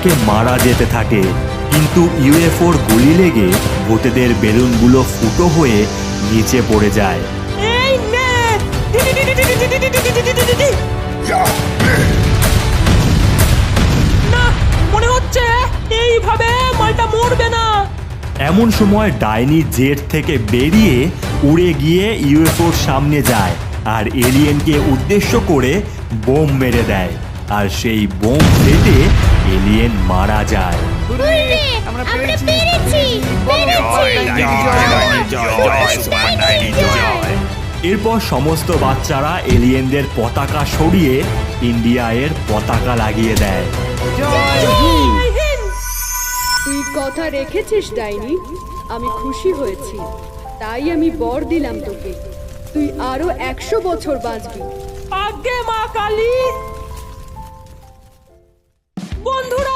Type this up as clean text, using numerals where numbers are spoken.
থেকে মারা যেতে থাকে, কিন্তু ইউএফওর গুলি লেগে ভূতেদের বেলুনগুলো ফুটো হয়ে নিচে পড়ে যায়। এই নে! না, মনে হচ্ছে এইভাবে মালটা মরবে না। এমন সময় ডাইনি জেট থেকে বেরিয়ে উড়ে গিয়ে ইউএফওর সামনে যায় আর এলিয়েনকে উদ্দেশ্য করে বোম মেরে দেয়, আর সেই বোম ফেটে এলিয়েন মারা যায়। আমরা পেরেছি। এরপর সমস্ত বাচ্চারা এলিয়েনদের পতাকা সরিয়ে ইন্ডিয়া এর পতাকা লাগিয়ে দেয়। তুই কথা রেখেছিস ডাইনি, আমি খুশি হয়েছি। তাই আমি বর দিলাম তোকে, তুই আরো 100 বছর বাঁচবি। আগে মা কালী! বন্ধুরা,